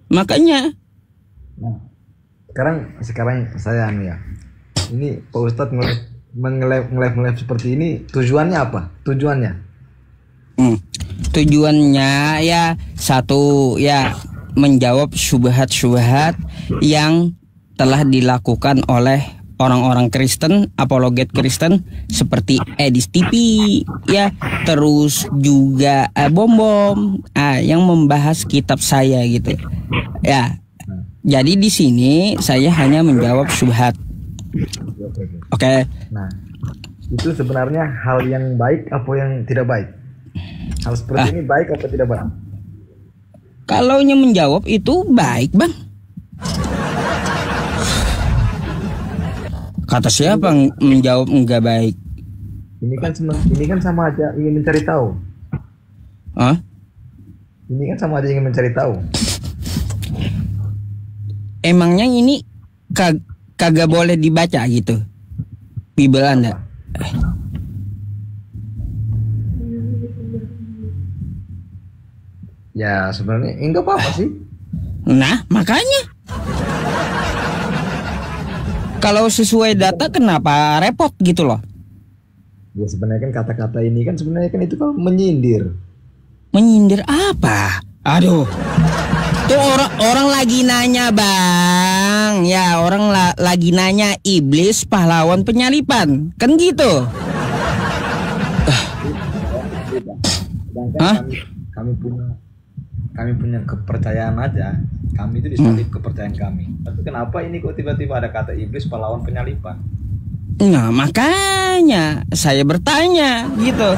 Makanya, Nah, sekarang saya ya. Ini Pak Ustadz nge-live seperti ini tujuannya apa? tujuannya ya satu ya menjawab syubhat-syubhat yang telah dilakukan oleh orang-orang Kristen, apologet Kristen seperti Edis TV ya, terus juga Bom yang membahas kitab saya gitu. Ya. Jadi di sini saya hanya menjawab syubhat. Oke. Nah, itu sebenarnya hal yang baik apa yang tidak baik? Hal seperti ini baik apa tidak baik? Kalau menjawab itu baik, Bang. Kata siapa menjawab enggak baik? Ini kan sama aja ingin mencari tahu. Hah? Ini kan sama aja ingin mencari tahu. Emangnya ini kagak boleh dibaca gitu? Bible Anda? Ya sebenarnya enggak apa-apa sih. Nah, makanya. Kalau sesuai data kenapa repot gitu loh? Ya sebenarnya kan kata-kata ini kan sebenarnya kan itu kan menyindir. Menyindir apa? Aduh. Tuh orang lagi nanya, Bang. Ya, orang lagi nanya iblis pahlawan penyalipan. Kan gitu. Sedangkan kami punya kepercayaan aja. Kami itu disalib kepercayaan kami. Tapi kenapa ini kok tiba-tiba ada kata iblis pahlawan penyalipan? Nah, makanya saya bertanya gitu.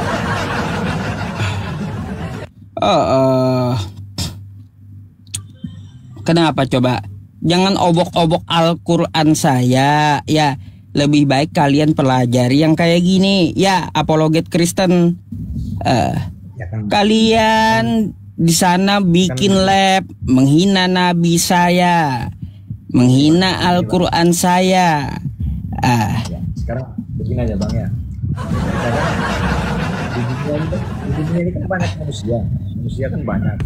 Kenapa coba? Jangan obok-obok Al-Quran saya. Ya, lebih baik kalian pelajari yang kayak gini. Ya, apologet Kristen. Kalian di sana bikin lab, menghina Nabi saya, menghina Al-Quran saya. Ya, sekarang begini aja Bang ya. Di dunia ini kan banyak manusia kan banyak.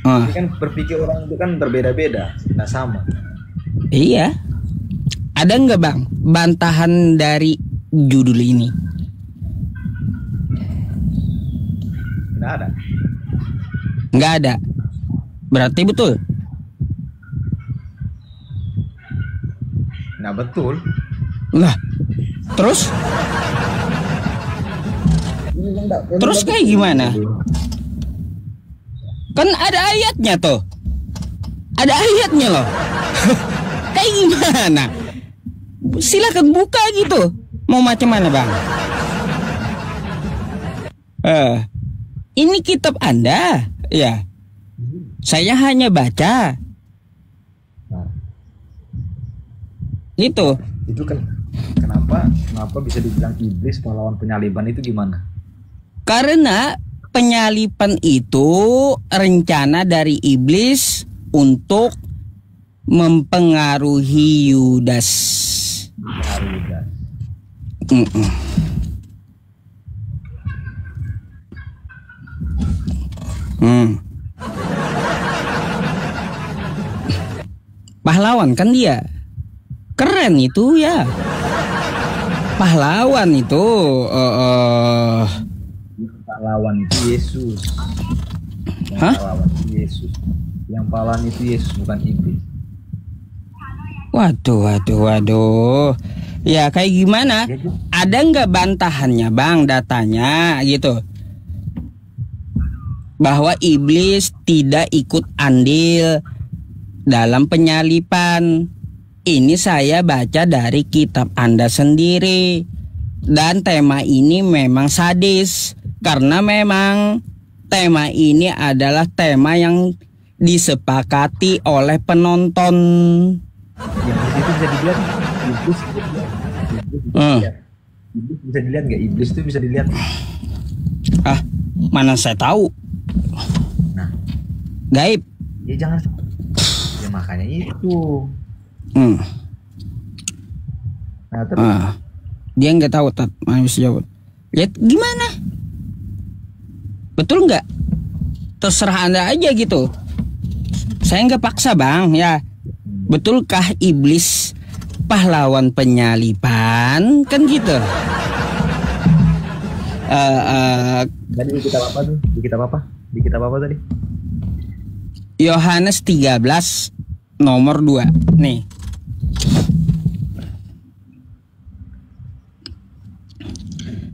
Jadi kan berpikir orang itu kan berbeda-beda, nggak sama. Iya. Ada nggak Bang bantahan dari judul ini? Nggak ada. Nggak ada. Berarti betul. Nah betul. Lah, terus? Terus kayak gimana? Kan ada ayatnya tuh. Ada ayatnya loh. Kayak gimana? Silakan buka gitu. Mau macam mana Bang? Ini kitab Anda. Ya. Saya hanya baca. Itu kan kenapa bisa dibilang iblis pahlawan penyaliban itu gimana? Karena penyaliban itu rencana dari iblis untuk mempengaruhi Yudas. Pahlawan kan dia. Keren itu ya. Pahlawan itu pahlawan itu Yesus. Pahlawan itu Yesus. Yang pahlawan itu Yesus bukan iblis. Waduh. Ya kayak gimana? Ada nggak bantahannya Bang, datanya gitu? Bahwa iblis tidak ikut andil dalam penyalipan. Ini saya baca dari kitab Anda sendiri. Dan tema ini memang sadis. Karena memang tema ini adalah tema yang disepakati oleh penonton. Itu bisa dilihat. Iblis bisa dilihat nggak? Iblis itu bisa dilihat. Mana saya tahu. Nah, gaib. Ya jangan. Ya makanya itu. Nah, terus dia nggak tahu mana bisa jawab. Lihat gimana? Betul nggak? Terserah Anda aja gitu. Saya nggak paksa bang ya. Betulkah iblis pahlawan penyalipan? Kan gitu. Tadi di kitab apa tuh? Di kitab apa? Di kitab apa tadi? Yohanes 13 nomor 2. Nih.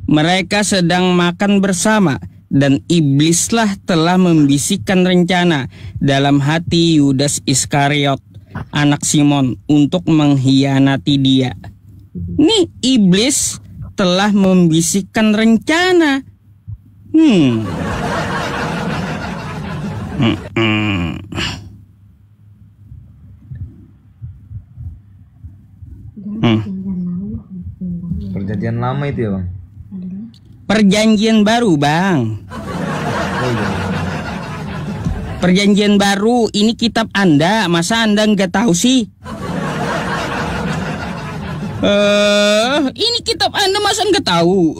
Mereka sedang makan bersama dan iblislah telah membisikkan rencana dalam hati Yudas Iskariot, anak Simon, untuk mengkhianati dia. Nih iblis telah membisikkan rencana. Perjanjian lama itu ya bang? Perjanjian baru bang. Oh iya. Perjanjian baru, ini kitab Anda, masa Anda nggak tahu sih? Ini kitab Anda masa nggak tahu?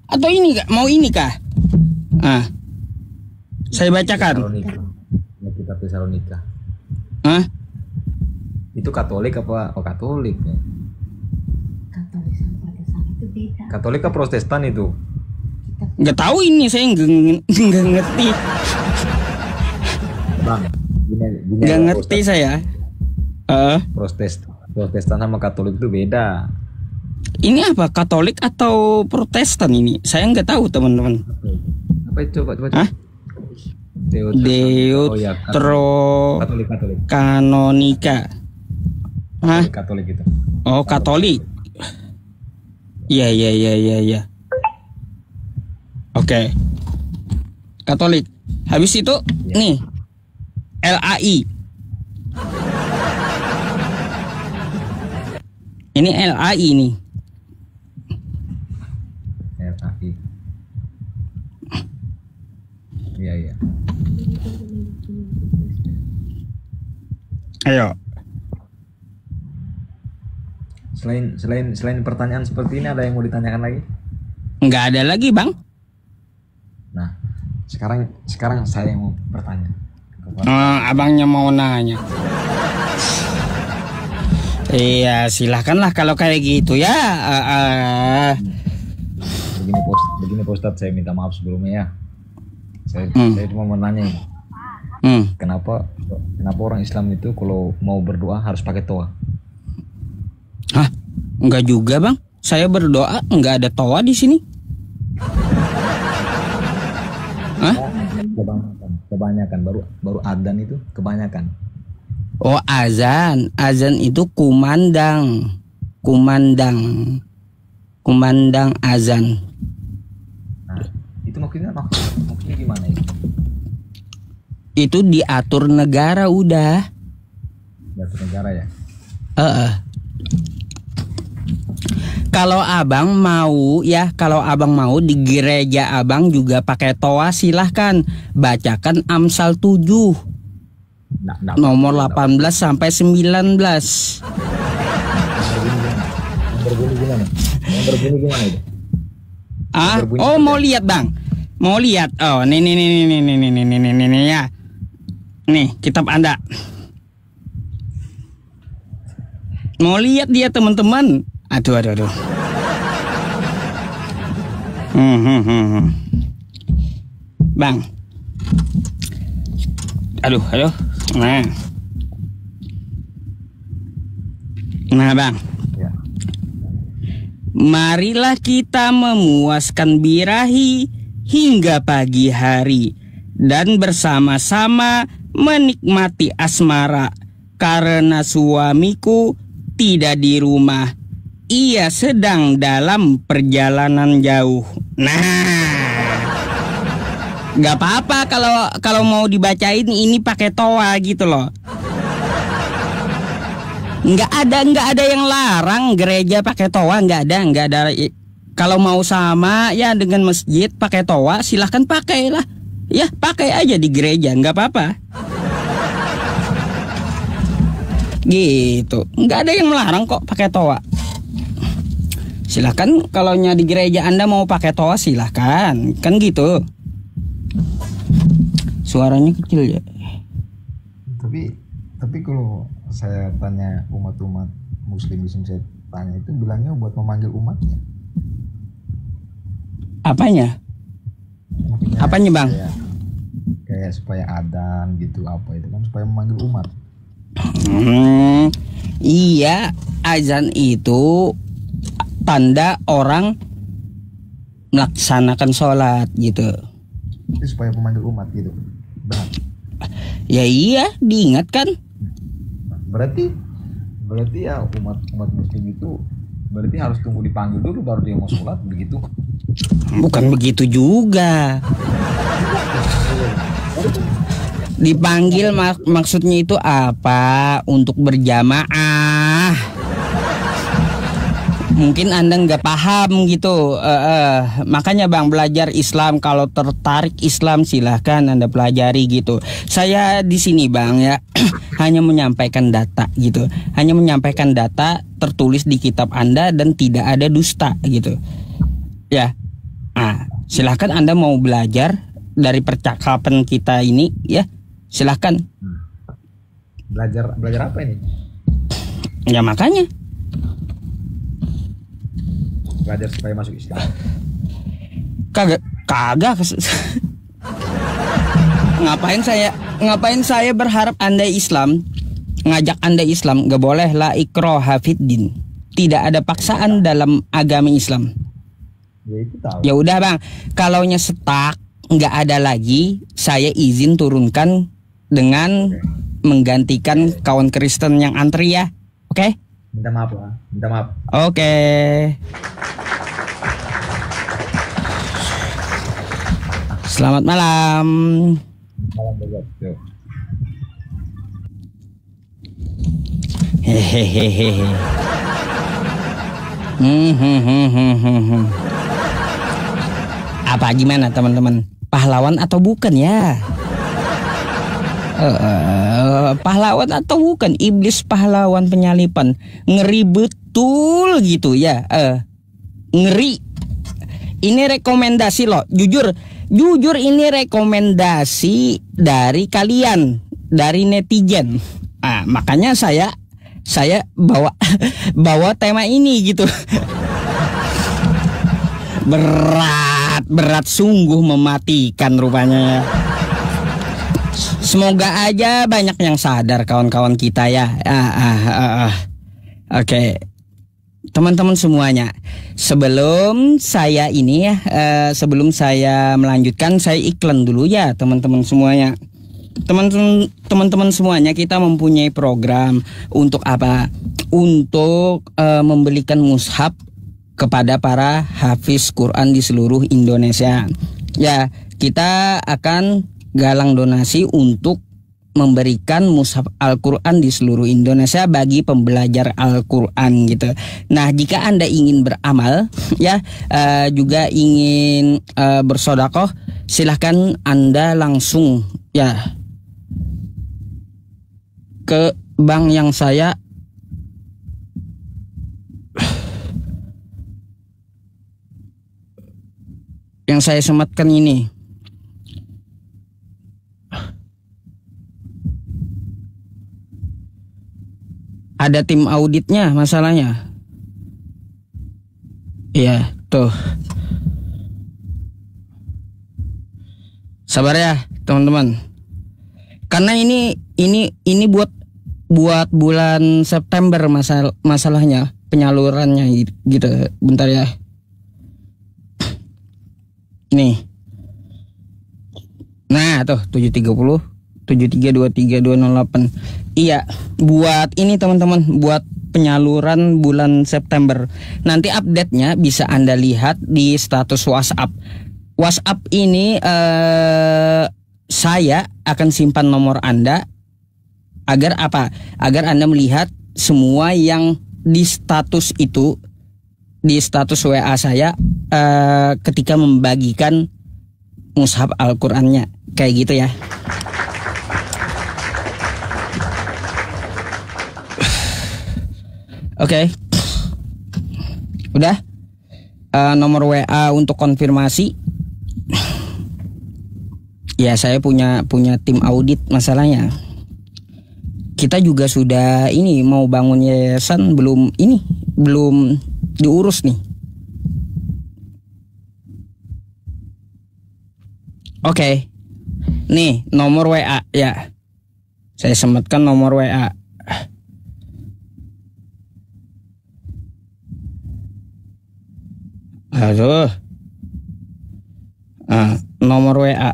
Atau ini nggak mau ini kah? Saya bacakan. Ya, kitab Tesalonika. Itu Katolik apa? Oh Katolik ya. Katolik sama Protestan itu beda. Katolik ke Protestan itu? Nggak tahu ini, saya nggak ngerti. Bang, Nggak ngerti saya. Protestan sama Katolik itu beda. Ini apa, Katolik atau Protestan ini? Saya nggak tahu teman-teman. Apa itu? Coba. Katolik. Kanonika. Katolik itu. Oh Katolik. Iya. Oke. Katolik. Habis itu nih LAI. Ini LAI nih. LAI. Iya. Ayo. Selain pertanyaan seperti ini, ada yang mau ditanyakan lagi? Nggak ada lagi bang. Nah, sekarang saya yang mau bertanya. Abangnya mau nanya. Iya, silahkanlah kalau kayak gitu ya. Begini Pak Ustadz, saya minta maaf sebelumnya ya. Saya cuma mau nanya, kenapa orang Islam itu kalau mau berdoa harus pakai toa? Hah? Enggak juga bang. Saya berdoa enggak ada toa di sini. Kebanyakan baru adzan itu kebanyakan. Oh azan itu kumandang azan. Nah, itu maksudnya gimana itu? Itu diatur negara udah. Diatur negara ya. Kalau abang mau di gereja abang juga pakai toa, silahkan bacakan Amsal 7 nomor 18 sampai 19. Berbunyi gimana itu? Oh mau lihat bang? Mau lihat? Oh nih ya. Nih kitab Anda. Mau lihat dia teman-teman? Aduh. Bang. Aduh. Nah bang. Ya. Marilah kita memuaskan birahi hingga pagi hari dan bersama-sama menikmati asmara, karena suamiku tidak di rumah, ia sedang dalam perjalanan jauh. Nah, nggak apa-apa kalau mau dibacain ini pakai toa gitu loh. Nggak ada yang larang gereja pakai toa, nggak ada. Kalau mau sama ya dengan masjid pakai toa, silahkan pakai lah. Ya pakai aja di gereja, nggak apa-apa. Gitu, nggak ada yang melarang kok pakai toa. Silahkan kalau di gereja Anda mau pakai toa silahkan, kan gitu. Suaranya kecil ya. Tapi Tapi kalau saya tanya umat-umat muslim di sini, saya tanya itu bilangnya buat memanggil umatnya. Apanya? Maksudnya Apanya bang? Kayak supaya adzan gitu, apa itu kan supaya memanggil umat. Iya, azan itu tanda orang melaksanakan sholat gitu. Itu supaya memanggil umat gitu. Benar. Ya iya, diingatkan. Berarti ya umat muslim itu berarti harus tunggu dipanggil dulu baru dia mau sholat begitu? Bukan begitu juga. Dipanggil maksudnya itu apa? Untuk berjamaah. Mungkin Anda nggak paham gitu. Makanya bang, belajar Islam, kalau tertarik Islam silahkan Anda pelajari gitu. Saya di sini bang ya hanya menyampaikan data gitu. Hanya menyampaikan data tertulis di kitab Anda dan tidak ada dusta gitu. Ya. Nah, silahkan Anda mau belajar dari percakapan kita ini ya. Silahkan. Belajar apa ini? Ya makanya. Belajar supaya masuk Islam. Kagak. Ngapain saya berharap Anda Islam, ngajak Anda Islam? Gak boleh, la ikraha fiddin. Tidak ada paksaan dalam agama Islam. Ya itu tahu. Ya udah bang, kalaunya setak nggak ada lagi, saya izin turunkan dengan menggantikan kawan Kristen yang antri ya. Oke? Minta maaf lah. Minta maaf. Oke. Selamat malam. Malam bebas. Yuk. Hehehehe. Apa gimana teman-teman? Pahlawan atau bukan ya? Pahlawan atau bukan? Iblis pahlawan penyalipan. Ngeri betul gitu ya. Ngeri. Ini rekomendasi loh. Jujur ini rekomendasi dari kalian, dari netizen. Makanya saya bawa tema ini gitu. Berat sungguh, mematikan rupanya ya. Semoga aja banyak yang sadar kawan-kawan kita ya. Oke. Teman-teman semuanya, sebelum saya melanjutkan, saya iklan dulu ya teman-teman semuanya. Teman-teman semuanya, kita mempunyai program untuk apa? Untuk membelikan mushaf kepada para hafiz Quran di seluruh Indonesia. Ya, kita akan galang donasi untuk memberikan mushaf Al-Quran di seluruh Indonesia bagi pembelajar Al-Quran gitu. Nah, jika Anda ingin beramal ya, juga ingin bersedekah, silahkan Anda langsung ya ke bank yang saya sematkan ini. Ada tim auditnya masalahnya. Iya, tuh. Sabar ya, teman-teman. Karena ini buat bulan September masalahnya, penyalurannya gitu. Bentar ya. Nih. Nah, tuh 730 7323208. Iya, buat ini teman-teman, buat penyaluran bulan September. Nanti update-nya bisa Anda lihat di status WhatsApp. WhatsApp ini saya akan simpan nomor Anda agar apa? Agar Anda melihat semua yang di status itu, di status WA saya ketika membagikan mushaf Al-Qur'annya. Kayak gitu ya. Oke. Udah. Nomor WA untuk konfirmasi. Ya, saya punya tim audit masalahnya. kita juga sudah ini mau bangun yayasan, belum diurus nih. Oke. Nih nomor WA ya. Saya sematkan nomor WA. Aduh. Nomor WA.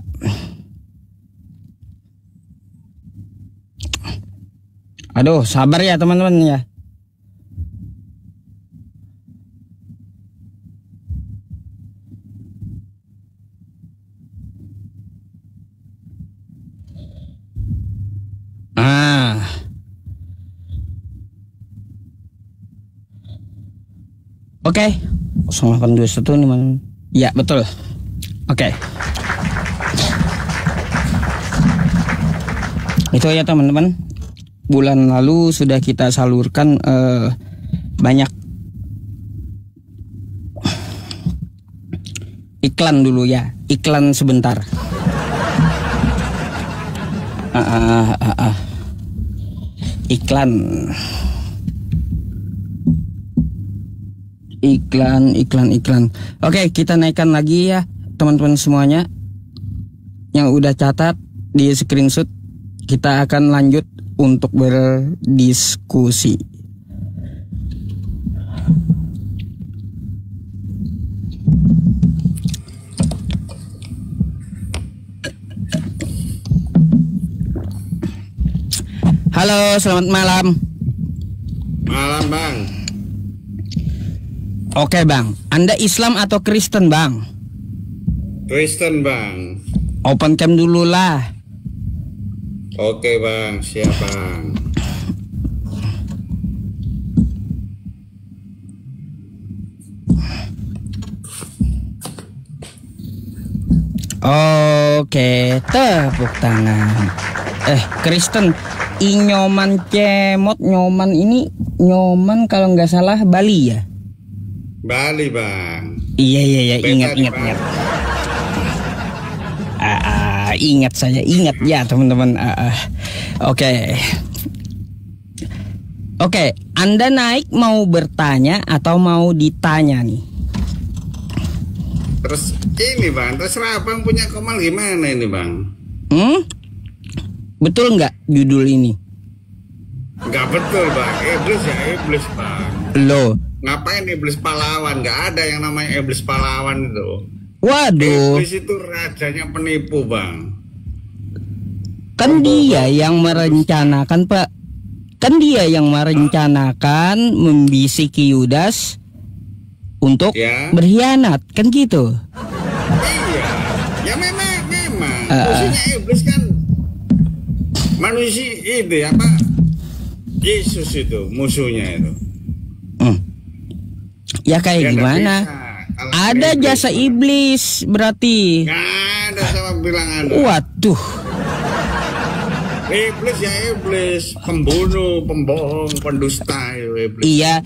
Aduh, sabar ya teman-teman ya. Oke. 0821 nih man. Ya, betul. Oke. Itu ya teman-teman. Bulan lalu sudah kita salurkan banyak iklan dulu ya, iklan sebentar. Iklan. Oke, kita naikkan lagi ya teman-teman semuanya yang udah catat di screenshot. Kita akan lanjut untuk berdiskusi. Halo, selamat malam. Malam, Bang. Oke, Bang. Anda Islam atau Kristen, Bang? Kristen, Bang. Open cam dulu lah. Oke, Bang. Siap, Bang. Oke, tepuk tangan. Kristen, Nyoman Cemot, Nyoman kalau nggak salah Bali ya? Bali, Bang. Iya, ingat. Ingat saya, ya teman-teman. Oke, Anda naik mau bertanya atau mau ditanya nih? Terus ini, Bang, terserah Bang punya Komal gimana ini, Bang? Betul nggak judul ini? Nggak betul, Bang. Iblis ya iblis, Bang. Loh, ngapain iblis pahlawan? Nggak ada yang namanya iblis pahlawan itu. Waduh. Iblis itu rajanya penipu, Bang. Kan dia yang merencanakan, Pak. Kan dia yang merencanakan membisiki Yudas untuk berkhianat, kan gitu? Iya. Ya memang. Maksudnya iblis kan manusia itu apa? Yesus itu musuhnya itu. Ya kayak gimana? Ada jasa iblis berarti. Nggak ada, sama bilang ada. Waduh. Iblis ya iblis, pembunuh, pembohong, pendusta iblis. Iya,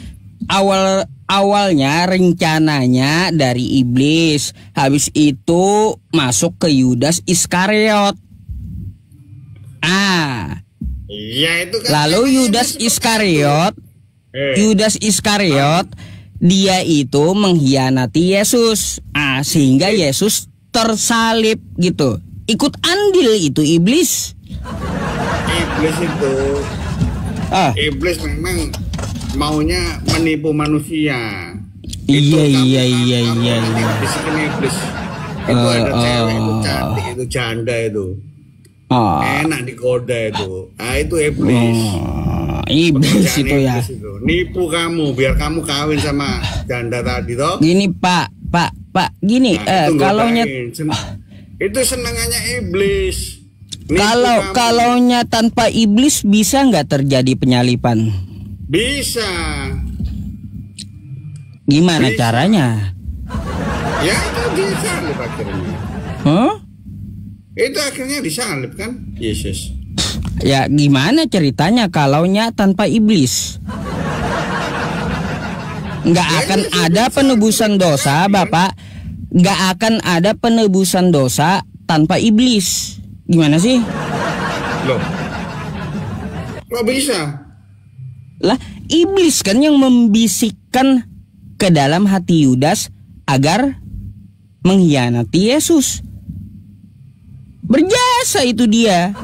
awalnya rencananya dari iblis, habis itu masuk ke Yudas Iskariot. Iya itu kan. Lalu Yudas Iskariot, dia itu mengkhianati Yesus. Sehingga Yesus tersalib gitu. Ikut andil itu iblis. Iblis itu iblis memang maunya menipu manusia. Iya. Bisikin iblis. Itu ada cewek itu cantik, itu janda itu. Enak digoda itu. Itu iblis. Iblis itu ya. Itu. Nipu kamu biar kamu kawin sama janda tadi toh. Gini Pak, gini kalau itu senangannya iblis. Kalaunya tanpa iblis bisa nggak terjadi penyalipan? Bisa. Gimana caranya? Ya itu disalib akhirnya. Itu akhirnya disalib kan Yesus. Ya gimana ceritanya kalaunya tanpa iblis? Nggak akan ada penebusan dosa, Bapak. Nggak akan ada penebusan dosa tanpa iblis. Gimana sih? Loh, Kok bisa? Lah, iblis kan yang membisikkan ke dalam hati Yudas agar mengkhianati Yesus. Berjasa itu dia.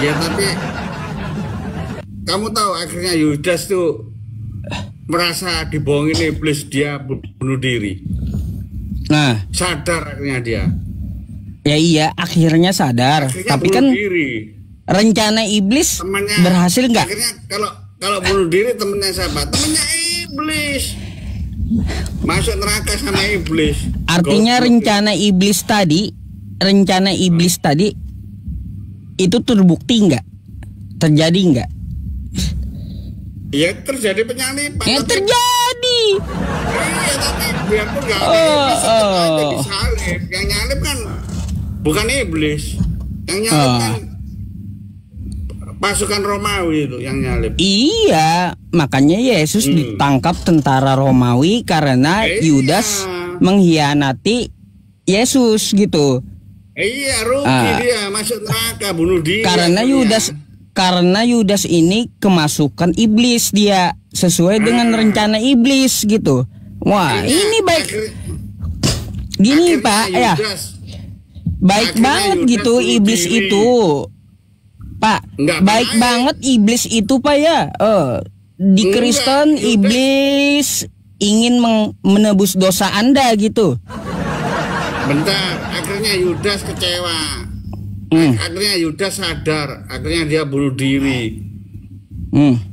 Ya tapi kamu tahu akhirnya Yudas tuh merasa dibohongin iblis, dia bunuh diri. Nah, sadar akhirnya dia. Ya iya, akhirnya sadar. Akhirnya tapi kan diri. Rencana iblis temennya, berhasil nggak? Akhirnya kalau bunuh diri temennya siapa? Temennya iblis. Masuk neraka sama iblis. Artinya rencana iblis tadi itu terbukti nggak? Terjadi nggak? Ya terjadi penyalipan. Ya terjadi. Iya tapi biarpun nggak ada disalib. Yang nyalip kan bukan iblis. Yang nyalip kan pasukan Romawi itu yang nyalip. Iya, makanya Yesus ditangkap tentara Romawi karena Yudas mengkhianati Yesus gitu. Iya, rugi dia masuk neraka, bunuh diri. Karena Yudas ini kemasukan iblis, dia sesuai dengan rencana iblis gitu. Wah, ini baik. Gini Pak, ya. Baik banget gitu iblis itu. Pak, baik banget iblis itu Pak ya. Di Kristen iblis ingin menebus dosa Anda gitu. Bentar, akhirnya Yudas kecewa. Akhirnya Yudas sadar, akhirnya dia bunuh diri.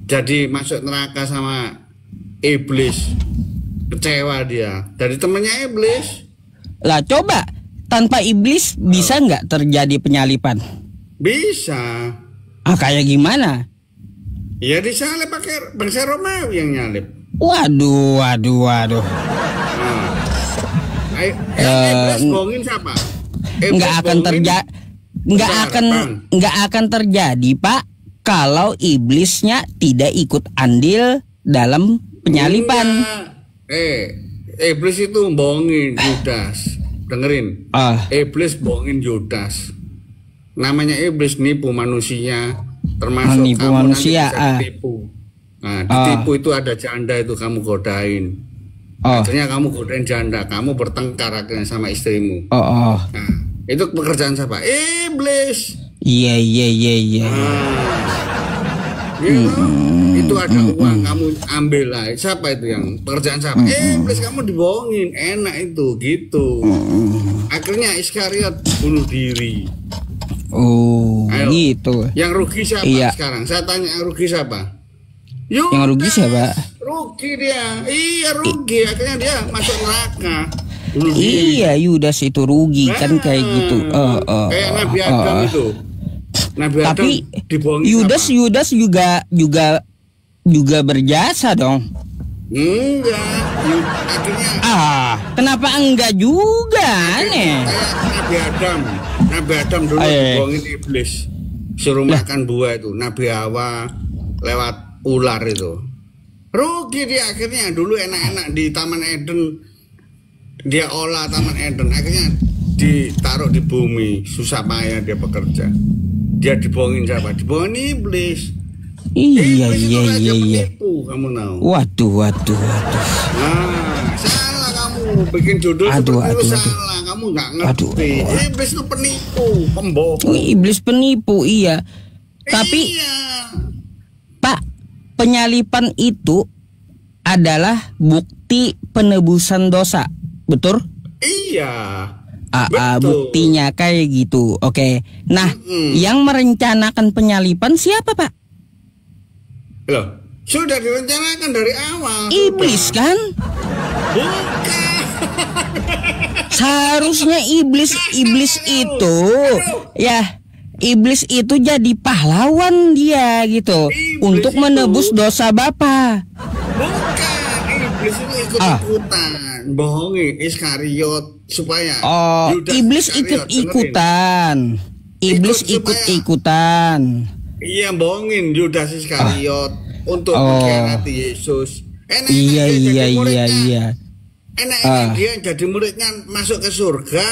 Jadi masuk neraka sama iblis. Kecewa dia. Dari temannya iblis. Lah coba, tanpa iblis bisa nggak terjadi penyalipan? Bisa. Kayak gimana? Ya disalib pakai bangsa Romawi yang nyalip. Waduh. Iblis bohongin siapa? Nggak akan terjadi Pak kalau iblisnya tidak ikut andil dalam penyalipan. Iblis itu bohongin Yudas. Dengerin. Iblis bohongin Yudas. Namanya iblis nipu manusia, termasuk nipu kamu manusia. nanti bisa ditipu. Nah, ditipu itu ada janda itu kamu godain. Akhirnya kamu godain janda, kamu bertengkar akhirnya sama istrimu. Nah, itu pekerjaan siapa? Iblis. Iya. Itu ada uang kamu ambil lah. Siapa itu yang pekerjaan siapa? Iblis, kamu dibohongin, enak itu gitu. Akhirnya Iskariot bunuh diri. Ayo, gitu. Yang rugi siapa sekarang? Saya tanya, yang rugi siapa? Yudas. Yang rugi siapa? Rugi dia. Iya rugi. Akhirnya dia masuk neraka. Iya, Yudas itu rugi kan kayak gitu. Kayak Nabi Adam itu. Nabi Tapi Adam dibohongin Yudas juga berjasa dong. Enggak. Akhirnya. Kenapa enggak juga aneh? Nabi Adam dulu dibohongin iblis, suruh makan buah itu. Nabi Hawa lewat ular itu. Rugi dia akhirnya. Dulu enak-enak di Taman Eden, dia olah Taman Eden, akhirnya ditaruh di bumi, susah payah dia bekerja. Dia dibohongin siapa? Dibohongin iblis. Iya. Penipu, kamu tahu. Waduh. Nah, salah kamu bikin judul seperti itu salah. Kamu nggak ngerti. Iblis itu penipu, pembohong. Iblis penipu, iya. Tapi Pak, penyalipan itu adalah bukti penebusan dosa, betul? Iya. Buktinya kayak gitu. Oke. Nah, yang merencanakan penyalipan siapa, Pak? Loh, sudah direncanakan dari awal. Iblis kan? Bukan. Seharusnya iblis itu iblis itu jadi pahlawan dia gitu untuk menebus dosa Bapa. Bukan, iblis itu ikut-ikutan bohongi Iskariot supaya iblis ikut-ikutan. Iblis ikut-ikutan. Iya, bohongin Yudas Iskariot untuk mengkhianati Yesus. Iya. Enak-enak dia jadi muridnya masuk ke surga.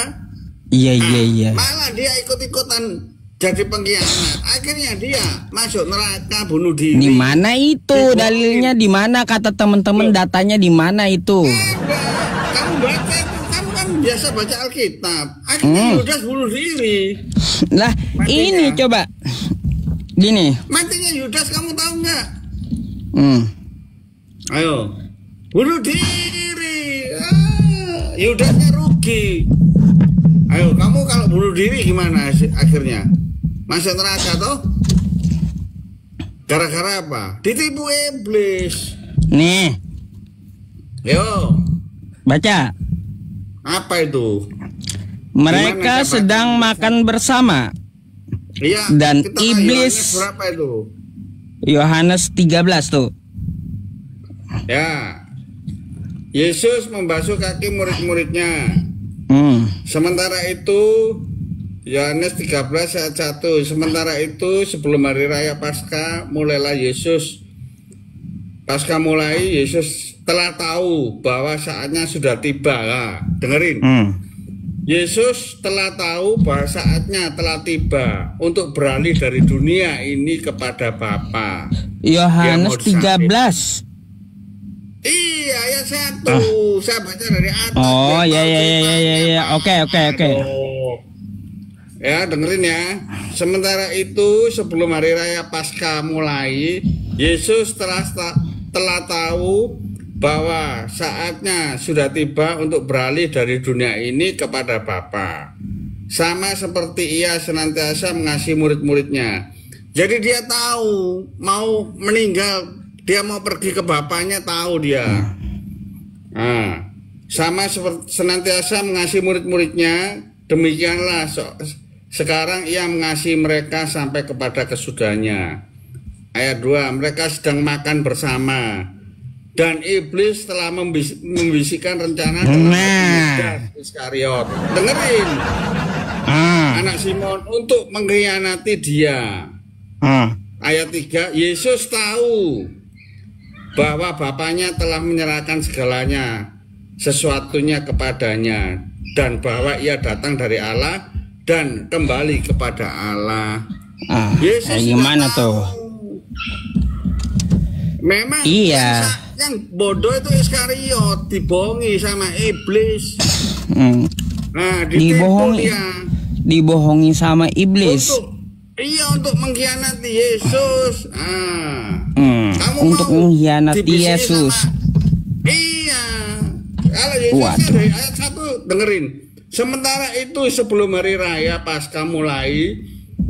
Iya. Malah dia ikut-ikutan jadi pengkhianat. Akhirnya dia masuk neraka, bunuh diri. Di mana itu dalilnya? Di mana kata teman-teman, datanya di mana itu? Kamu baca itu, kamu kan biasa baca Alkitab. Akhirnya Yudas bunuh diri. Lah, matinya. Ini coba gini. Matinya Yudas kamu tahu nggak? Ayo, bunuh diri. Yudasnya rugi. Ayo, kamu kalau bunuh diri gimana akhirnya? Masuk neraka toh? Gara-gara apa? Ditipu iblis. Nih. Yo. Baca. Apa itu? Mereka sedang makan bersama. Iya. Dan iblis. Yohanes berapa itu? Yohanes 13 tuh. Ya. Yesus membasuh kaki murid-muridnya. Sementara itu Yohanes 13 ayat 1. Sementara itu sebelum hari raya Paskah mulailah Yesus. Paskah mulai, Yesus telah tahu bahwa saatnya sudah tiba. Nah, dengerin. Yesus telah tahu bahwa saatnya telah tiba untuk beralih dari dunia ini kepada Bapa. Yohanes 13. Iya, ayat 1. Saya baca dari atas. Oh, ya. Oke. Ya, dengerin ya. Sementara itu sebelum hari raya Paskah mulai, Yesus telah tahu bahwa saatnya sudah tiba untuk beralih dari dunia ini kepada Bapa. Sama seperti ia senantiasa mengasihi murid-muridnya. Jadi dia tahu mau meninggal, dia mau pergi ke Bapaknya, tahu dia. Nah, sama seperti senantiasa mengasihi murid-muridnya, demikianlah sekarang ia mengasihi mereka sampai kepada kesudahannya. Ayat 2, mereka sedang makan bersama. Dan iblis telah membisikkan rencana dalam Yudas Iskariot. Dengerin. Anak Simon untuk mengkhianati dia. Ayat 3, Yesus tahu bahwa Bapaknya telah menyerahkan segalanya, sesuatunya kepadanya, dan bahwa ia datang dari Allah dan kembali kepada Allah. Yesus gimana tuh? Memang iya. Yang bodoh itu Iskariot, dibohongi sama iblis. Nah, dibohongi sama iblis. Untuk mengkhianati Yesus. Kamu untuk mengkhianati Yesus. Iya. Kalau Yesusnya dari ayat 1, dengerin. Sementara itu sebelum hari raya Paskah mulai,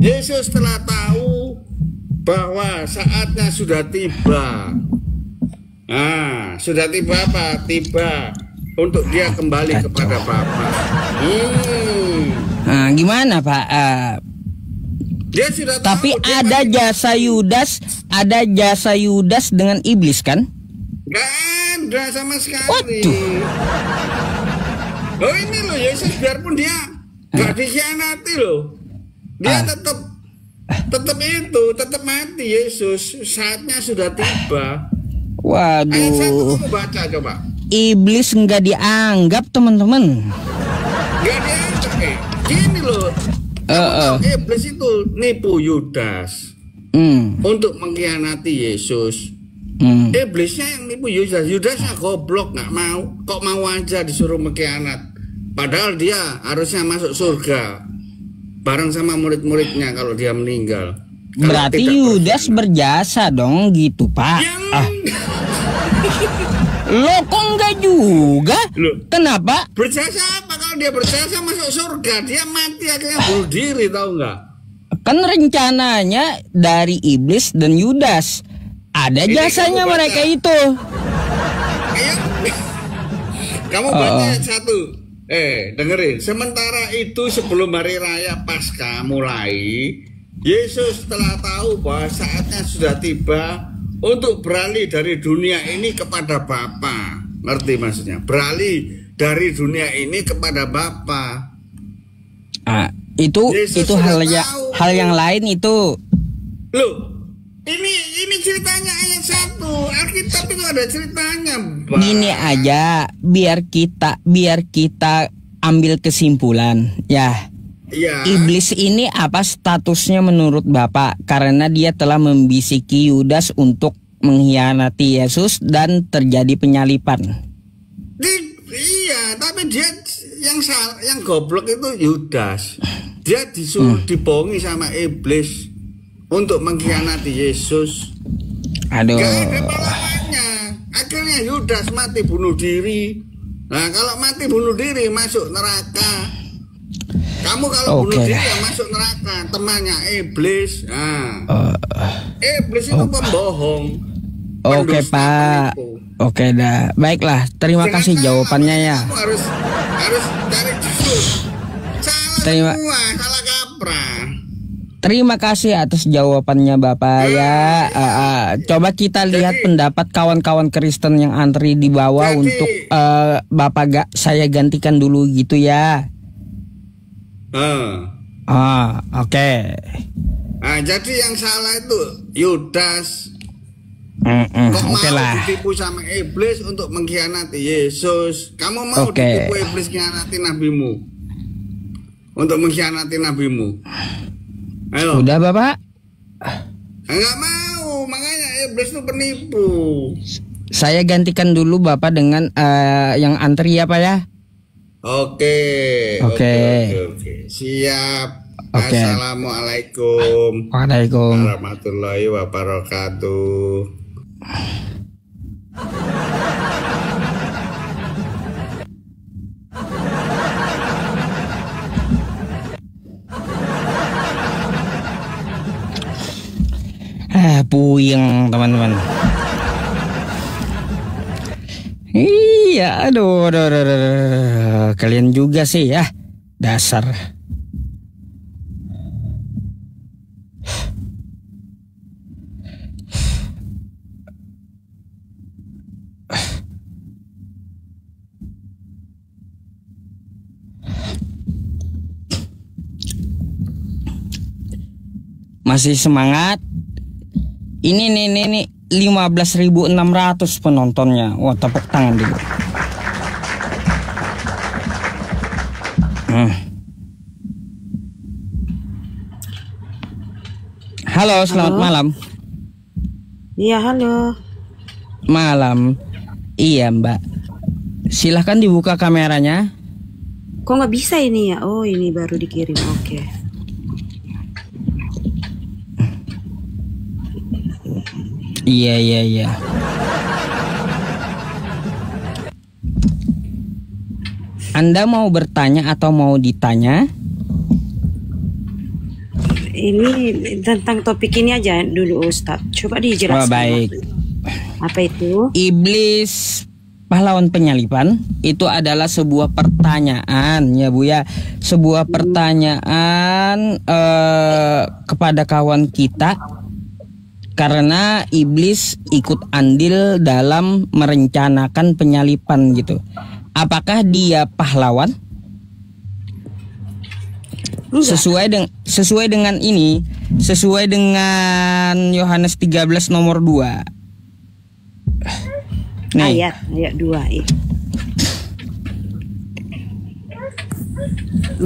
Yesus telah tahu bahwa saatnya sudah tiba. Sudah tiba apa? Tiba untuk dia kembali kepada Bapa. Gimana Pak? Dia sudah tapi tahu, ada jasa Yudas dengan iblis kan? Gak ada sama sekali. Waduh. Oh ini loh Yesus, biarpun dia gak dikhianati loh, dia tetap mati. Yesus, saatnya sudah tiba. Waduh. Ayat 1 kamu baca coba. Iblis nggak dianggap teman-teman. Nggak dianggap. Gini loh. Iblis itu nipu Yudas untuk mengkhianati Yesus. Iblisnya yang nipu Yudas. Yudasnya goblok, nggak mau. Kok mau aja disuruh mengkhianat. Padahal dia harusnya masuk surga bareng sama murid-muridnya kalau dia meninggal. Berarti Yudas berjasa dong gitu Pak. Lo kok enggak juga? Loh, kenapa? Berjasa apa? Kalau dia berjasa masuk surga, dia mati akhirnya bunuh diri, tahu nggak? Kan rencananya dari iblis dan Yudas. Ada jasanya mereka itu. Ayo. Kamu baca ayat 1. Dengerin. Sementara itu sebelum hari raya Paskah mulai, Yesus telah tahu bahwa saatnya sudah tiba untuk beralih dari dunia ini kepada Bapa. Ngerti maksudnya? Beralih dari dunia ini kepada Bapa. Itu hal yang lain itu. Loh, ini ceritanya ayat 1. Alkitab itu ada ceritanya, Bang. Gini aja, biar kita ambil kesimpulan, ya. Iblis ini apa statusnya menurut Bapak? Karena dia telah membisiki Yudas untuk mengkhianati Yesus dan terjadi penyalipan. Iya, tapi dia yang goblok itu Yudas. Dia disuruh dibohongi sama iblis untuk mengkhianati Yesus. Aduh. Gak ada pahlawannya. Akhirnya Yudas mati bunuh diri. Nah, kalau mati bunuh diri masuk neraka. Kamu kalau bunuh diri ya masuk neraka. Temannya iblis. Nah, iblis itu pembohong. Oke Pak. Oke dah. Baiklah. Terima kasih jawabannya ya. Kamu harus cari justru. Salah semua, salah kaprah. Terima kasih atas jawabannya Bapak ya. Coba kita lihat pendapat kawan-kawan Kristen yang antri di bawah untuk Bapak saya gantikan dulu gitu ya. Oke. Nah, jadi yang salah itu Yudas. Kok mau ditipu sama iblis untuk mengkhianati Yesus? Kamu mau ditipu iblis mengkhianati nabimu? Untuk mengkhianati nabimu? Ayo. Udah Bapak? Enggak mau, makanya iblis itu penipu. Saya gantikan dulu Bapak dengan yang antri ya Pak ya. Oke. Siap. Assalamualaikum. Waalaikumsalam warahmatullahi wabarakatuh. Puyeng teman-teman. Iya, aduh. Kalian juga sih ya, dasar. Masih semangat? Ini 15.600 penontonnya. Wah, tepuk tangan dulu. Halo, selamat malam. Iya, halo. Malam. Iya, Mbak. Silahkan dibuka kameranya. Kok nggak bisa ini ya? Oh, ini baru dikirim. Oke. Iya. Anda mau bertanya atau mau ditanya? Ini tentang topik ini aja dulu Ustadz. Coba dijelaskan. Baik. Apa itu? Iblis pahlawan penyalipan itu adalah sebuah pertanyaan ya Bu ya. Sebuah pertanyaan kepada kawan kita. Karena iblis ikut andil dalam merencanakan penyalipan gitu. Apakah dia pahlawan? Sesuai dengan ini, sesuai dengan Yohanes 13 nomor 2. Nih. Ayat 2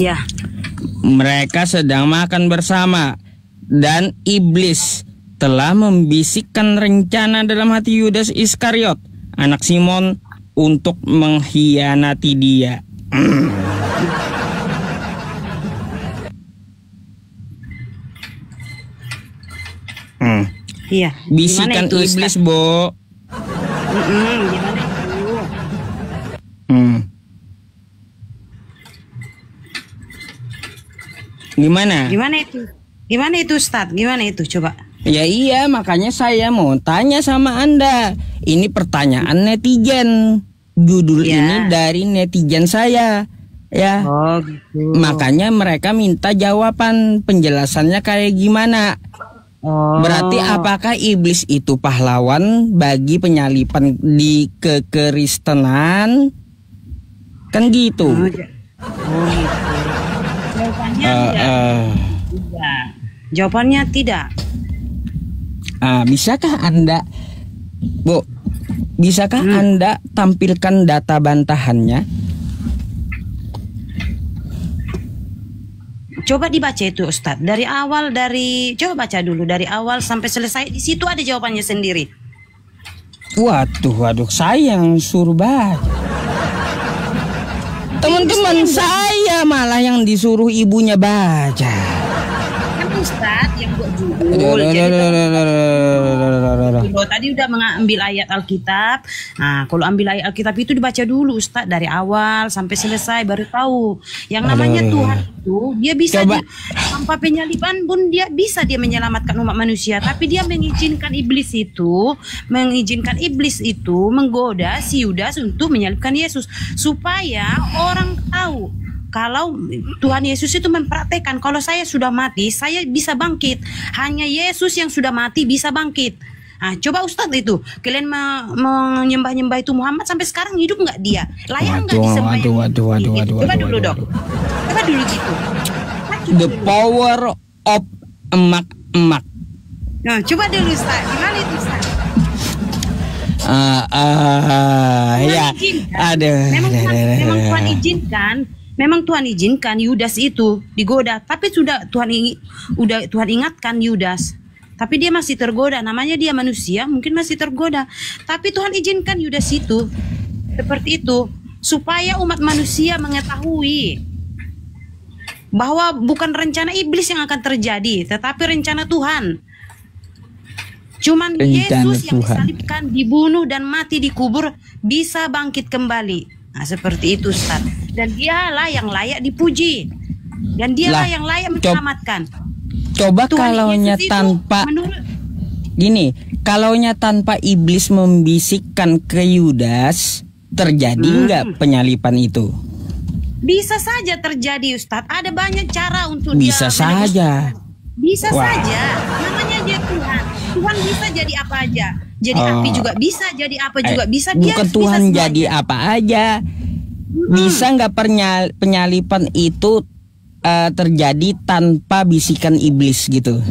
ya. Mereka sedang makan bersama dan iblis telah membisikkan rencana dalam hati Yudas Iskariot, anak Simon, untuk mengkhianati dia. Iya. Bisikan itu, iblis, Bo. Gimana itu? Gimana itu Ustadz? Gimana itu coba? Ya iya, makanya saya mau tanya sama Anda. Ini pertanyaan netizen. Judul ini dari netizen saya. Ya. Oh, gitu. Makanya mereka minta jawaban, penjelasannya kayak gimana. Berarti apakah iblis itu pahlawan bagi penyalipan di kekristenan? Kan gitu. Gitu. Jawabannya tidak. Bisakah Anda, Bu? Bisakah Anda tampilkan data bantahannya? Coba dibaca itu Ustadz. Coba baca dulu dari awal sampai selesai. Di situ ada jawabannya sendiri. Waduh, saya yang suruh baca. Teman-teman saya malah yang disuruh ibunya baca. Kan Ustadz yang buat judul. Tadi udah mengambil ayat Alkitab. Nah, kalau ambil ayat Alkitab itu dibaca dulu Ustadz dari awal sampai selesai baru tahu. Yang namanya Tuhan itu dia bisa tanpa penyaliban pun dia menyelamatkan umat manusia, tapi dia mengizinkan iblis itu menggoda si Yudas untuk menyalibkan Yesus supaya orang tahu kalau Tuhan Yesus itu mempraktekkan kalau saya sudah mati, saya bisa bangkit. Hanya Yesus yang sudah mati bisa bangkit. Nah, coba Ustadz itu, kalian menyembah-nyembah itu Muhammad sampai sekarang hidup nggak dia? Layak nggak disembah? Coba dulu dok. Coba dulu gitu. The power of emak-emak. Nah, coba dulu Ustadz, gimana itu Ustadz? Ya, Memang Tuhan izinkan Yudas itu digoda, tapi Tuhan ingatkan Yudas. Tapi dia masih tergoda, namanya dia manusia, mungkin masih tergoda. Tapi Tuhan izinkan Yudas itu seperti itu supaya umat manusia mengetahui bahwa bukan rencana iblis yang akan terjadi, tetapi rencana Tuhan. Cuman Yesus yang disalibkan, dibunuh dan mati dikubur bisa bangkit kembali. Nah, seperti itu Ustaz. Dan dialah yang layak dipuji. Dan dialah yang layak menyelamatkan. Coba kalaunya tanpa tanpa iblis membisikkan ke Yudas, terjadi nggak penyalipan itu? Bisa saja terjadi Ustadz. Ada banyak cara untuk bisa saja. Bisa saja. Namanya dia Tuhan. Tuhan bisa jadi apa aja. Jadi api juga bisa, jadi apa juga bisa. Bukan dia Tuhan bisa jadi apa aja. Bisa nggak penyalipan itu terjadi tanpa bisikan iblis gitu?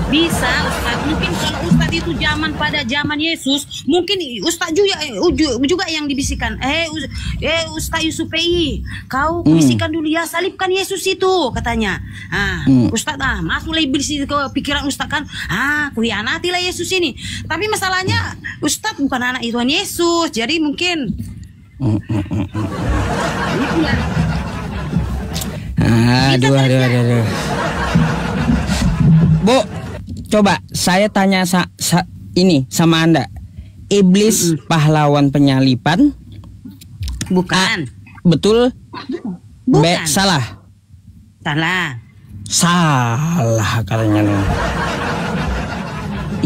Bisa Ustaz. Mungkin kalau Ustaz itu pada zaman Yesus, mungkin Ustaz juga yang dibisikkan. Ustaz Yusufei, kau bisikan dulu ya, salibkan Yesus itu katanya. Ustaz masuklah iblis itu ke pikiran Ustaz kan. Kuhianatilah Yesus ini. Tapi masalahnya Ustaz bukan anak Tuhan Yesus, jadi mungkin Aduh. Bu, coba saya tanya ini sama Anda. Iblis pahlawan penyalipan? Bukan. Betul? Bukan. B, salah. Salah katanya nih.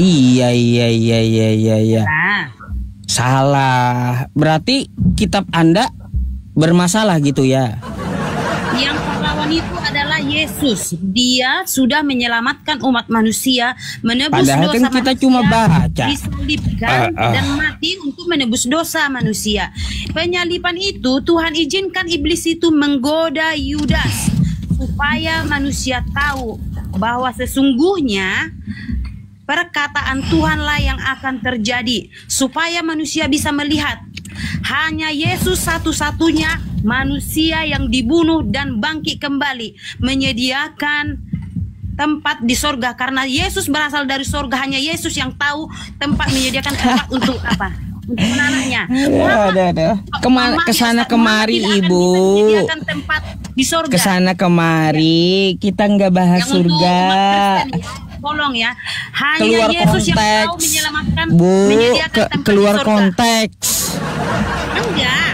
Iya. Salah. Berarti kitab Anda bermasalah gitu ya? Yang pahlawan itu adalah Yesus. Dia sudah menyelamatkan umat manusia, menebus padahal dosa kan kita manusia, cuma baca. disalibkan dan mati untuk menebus dosa manusia. Penyalipan itu Tuhan izinkan iblis itu menggoda Yudas supaya manusia tahu bahwa sesungguhnya perkataan Tuhanlah yang akan terjadi, supaya manusia bisa melihat hanya Yesus satu-satunya manusia yang dibunuh dan bangkit kembali, menyediakan tempat di sorga. Karena Yesus berasal dari sorga, hanya Yesus yang tahu tempat, menyediakan tempat untuk apa? Untuk anak-anaknya. Kesana kemari Ibu. Menyediakan tempat di sorga. Kesana kemari, kita nggak bahas yang surga. Tolong ya, hanya keluar Yesus konteks, yang tahu menyelamatkan, Bu, menyediakan tempat keluar di sorga. Konteks. Enggak,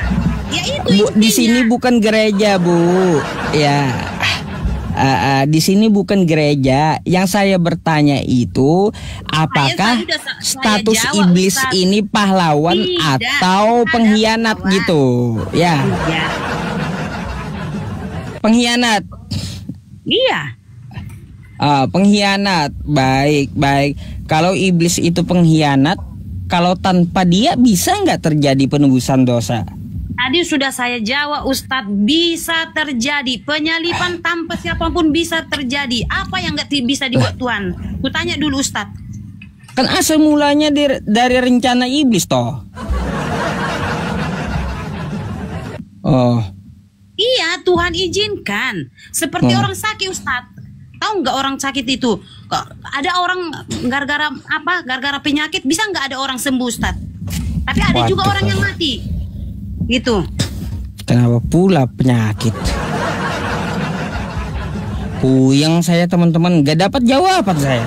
ya itu Bu, di sini bukan gereja, Bu. Ya, di sini bukan gereja. Yang saya bertanya itu, apakah status iblis ini pahlawan atau pengkhianat gitu? Ya, pengkhianat. Iya. Pengkhianat. Baik. Kalau iblis itu pengkhianat, kalau tanpa dia bisa nggak terjadi penebusan dosa? Tadi sudah saya jawab Ustadz, bisa terjadi. Penyalipan tanpa siapapun bisa terjadi. Apa yang nggak bisa dibuat Tuhan? Kutanya dulu Ustadz. Kan asal mulanya dari rencana iblis toh. Iya, Tuhan izinkan. Seperti orang sakit Ustadz. Tahu nggak orang sakit itu? Ada orang gara-gara apa? Gara-gara penyakit bisa nggak ada orang sembuh, Ustaz? Tapi ada juga orang yang mati. Gitu. Kenapa pula penyakit? Puyeng saya teman-teman, nggak dapat jawaban saya.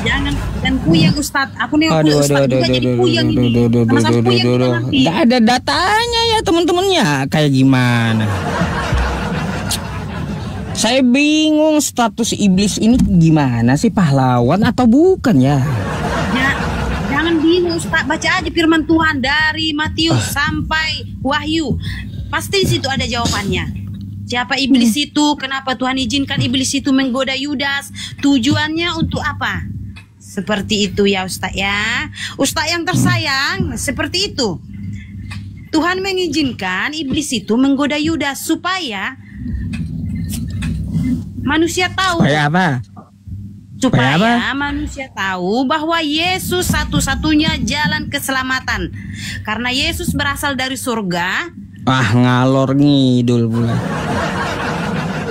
Jangan dan puyeng Ustadz. Aku nengok Ustadz juga jadi puyeng ini. Sama-sama puyeng kita nanti. Nggak ada datanya ya teman-temannya. Kayak gimana? Saya bingung status iblis ini gimana sih, pahlawan atau bukan ya? Ya, jangan bingung Ustadz. Baca aja firman Tuhan dari Matius sampai Wahyu. Pasti di situ ada jawabannya. Siapa iblis itu? Kenapa Tuhan izinkan iblis itu menggoda Yudas? Tujuannya untuk apa? Seperti itu ya Ustaz ya. Ustaz yang tersayang, seperti itu. Tuhan mengizinkan iblis itu menggoda Yudas supaya manusia tahu. Supaya apa? Supaya manusia tahu bahwa Yesus satu-satunya jalan keselamatan. Karena Yesus berasal dari surga. Ah, ngalor ngidul pula.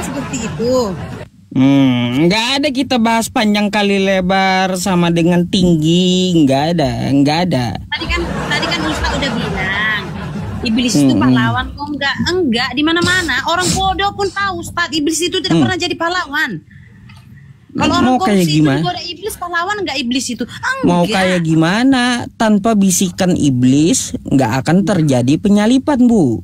Seperti itu. Nggak ada kita bahas panjang kali lebar sama dengan tinggi, nggak ada. Tadi kan Ustaz udah bilang iblis itu pahlawan. Kok enggak di mana-mana orang bodoh pun tahu Ustaz, iblis itu tidak pernah jadi pahlawan. Kalau orang korupsi itu digoda iblis, pahlawan enggak iblis itu? Enggak. Mau kayak gimana? Tanpa bisikan iblis nggak akan terjadi penyalipan, Bu.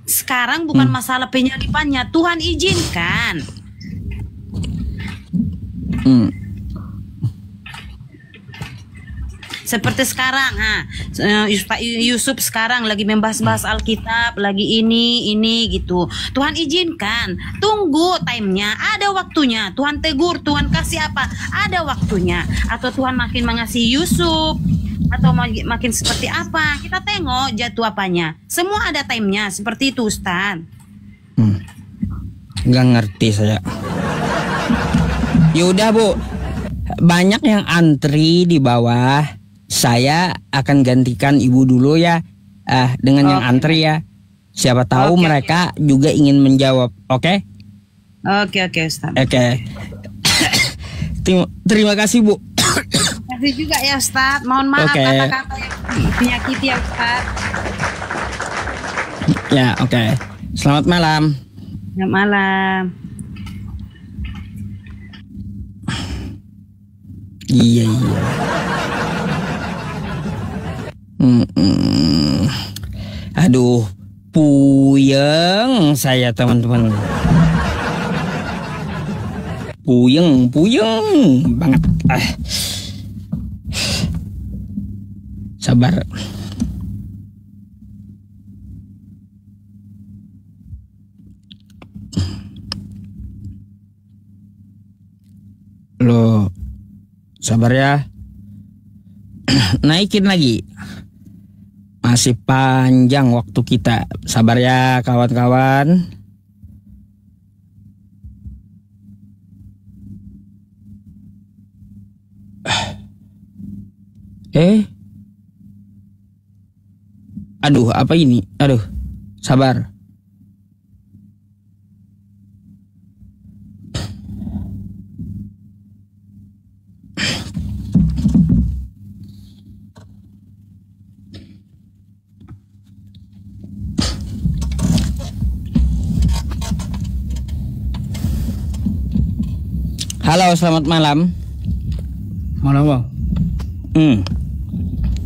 Sekarang bukan masalah penyalipannya, Tuhan izinkan. Seperti sekarang, Pak Yusuf sekarang lagi membahas-bahas Alkitab, lagi ini gitu. Tuhan izinkan, tunggu timenya, ada waktunya. Tuhan tegur, Tuhan kasih apa? Ada waktunya. Atau Tuhan makin mengasihi Yusuf, atau makin seperti apa? Kita tengok jatuh apanya. Semua ada timenya, seperti itu Ustaz. Nggak ngerti saya. Yaudah Bu, banyak yang antri di bawah. Saya akan gantikan Ibu dulu ya, dengan yang antri ya. Siapa tahu mereka juga ingin menjawab, oke? Oke Ustaz. Oke. Terima kasih Bu. Terima kasih juga ya Ustaz. Mohon maaf kata-kata yang menyakiti ya Ustaz. Ya oke. Selamat malam. Selamat malam. Iya. Aduh, puyeng saya teman-teman. Puyeng banget. Sabar. Loh, sabar ya. Naikin lagi. Masih panjang waktu kita. Sabar ya kawan-kawan. Aduh, apa ini? Aduh, sabar. Halo, selamat malam. Malam Bang.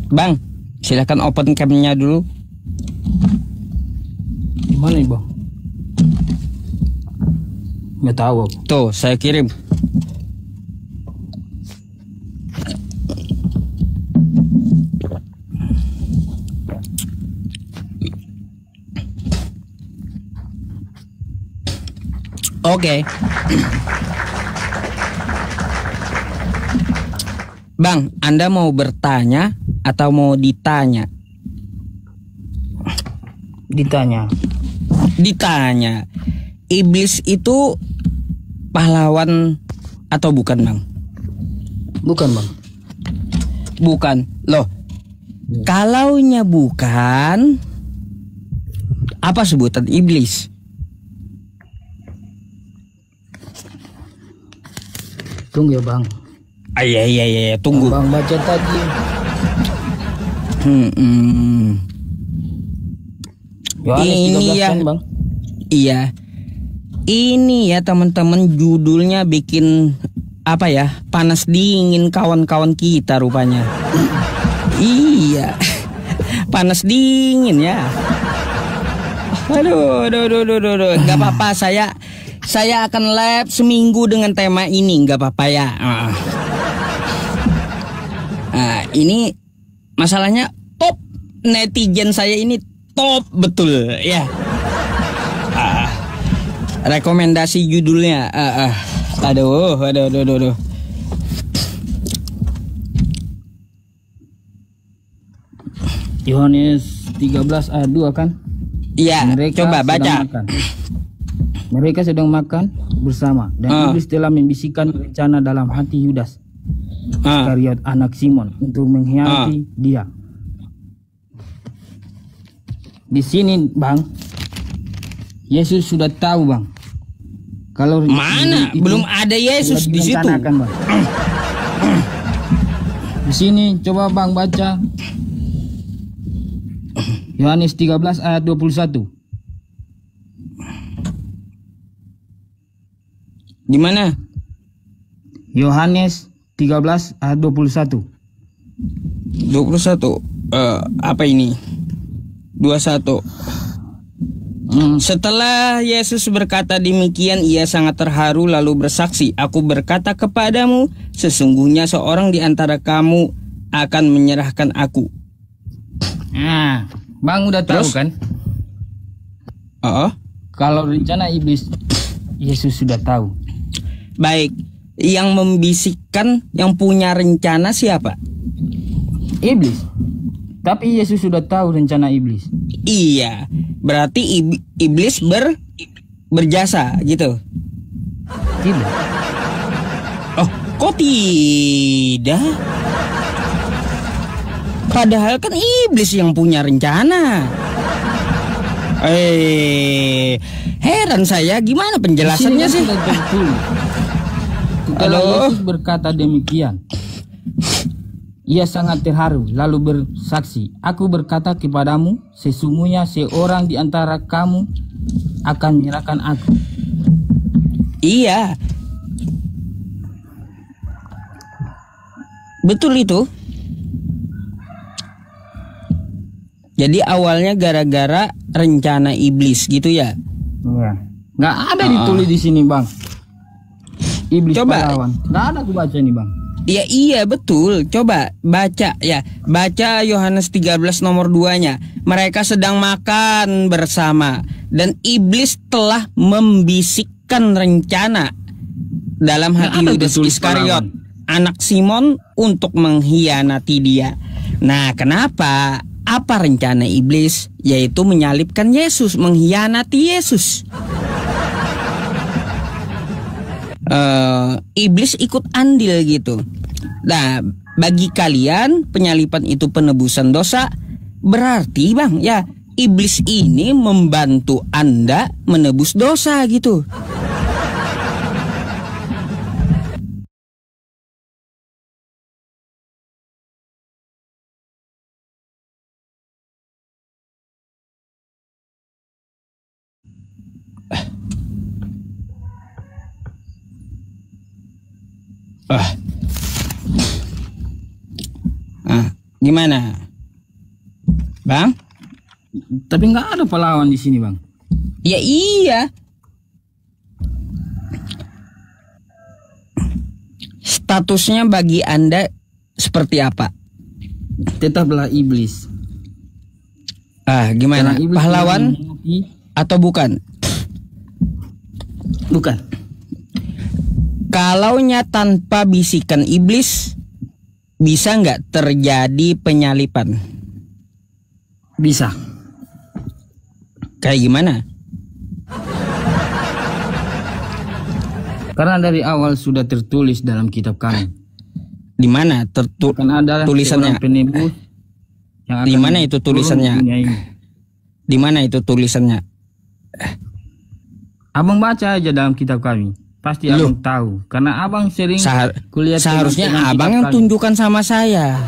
Bang, silakan open cam-nya dulu. Gimana nih Bang? Nggak tahu aku. Tuh, saya kirim. Oke. Bang, Anda mau bertanya atau mau ditanya? Ditanya. Iblis itu pahlawan atau bukan, Bang? Bukan Bang. Bukan. Loh, kalaunya bukan, Apa sebutan iblis? Tunggu ya bang. Iya, tunggu. Bang baca tadi. Yohanes Ini 13 ya, kan, bang. iya. Ini ya teman-teman, judulnya bikin apa ya? Panas dingin kawan-kawan kita rupanya. Iya. Panas dingin ya. Aduh. Gak apa-apa, saya akan live seminggu dengan tema ini, nggak apa-apa ya. Ini masalahnya top, netizen saya ini top betul ya. Rekomendasi judulnya, aduh. Yohanes 13 ayat 2 kan? Iya, coba baca. Mereka sedang makan bersama dan iblis telah membisikkan rencana dalam hati Yudas Iskariot anak Simon untuk mengkhianati dia. Di sini bang, Yesus sudah tahu bang. Kalau mana belum ada Yesus di situ. Bang. Di sini coba bang baca Yohanes 13 ayat 21. Di mana? Yohanes 13 ayat 21. 21. Apa ini? 21. Setelah Yesus berkata demikian, ia sangat terharu lalu bersaksi, "Aku berkata kepadamu, sesungguhnya seorang di antara kamu akan menyerahkan aku." Nah, bang udah tahu kan? Kalau rencana iblis, Yesus sudah tahu. Baik, yang membisikkan, yang punya rencana siapa? Iblis. Tapi Yesus sudah tahu rencana iblis. Iya, berarti iblis berjasa gitu. Tidak. Oh, kok tidak? Padahal kan iblis yang punya rencana. Heran saya, gimana penjelasannya sih? Setelah Yesus berkata demikian, ia sangat terharu lalu bersaksi, "Aku berkata kepadamu, sesungguhnya seorang di antara kamu akan menyerahkan aku." Iya, betul itu. Jadi awalnya gara-gara rencana iblis gitu ya? Iya. Nggak ada ditulis di sini bang. Iblis pahlawan. Nggak ada aku baca nih bang. Ya iya betul. Coba baca ya. Baca Yohanes 13 nomor 2-nya. Mereka sedang makan bersama dan iblis telah membisikkan rencana dalam hati Yudas Iskariot, anak Simon, untuk mengkhianati dia. Nah, kenapa? Apa rencana iblis? Yaitu menyalibkan Yesus, mengkhianati Yesus. Iblis ikut andil gitu. Nah, bagi kalian penyalipan itu penebusan dosa, berarti bang ya iblis ini membantu Anda menebus dosa gitu. Gimana, bang? Tapi nggak ada pahlawan di sini, bang. Ya iya. Statusnya bagi Anda seperti apa? Tetaplah iblis. Gimana? Iblis pahlawan atau bukan? Bukan. Kalaunya tanpa bisikan iblis, bisa nggak terjadi penyalipan? Bisa. Kayak gimana? Karena dari awal sudah tertulis dalam kitab kami. Di mana ada tulisannya? Penebus yang di mana itu tulisannya? Di mana itu tulisannya? Abang baca aja dalam kitab kami. Pasti Loh. abang tahu. Karena abang sering kuliah. Seharusnya dengan abang kitab yang kami. tunjukkan sama saya.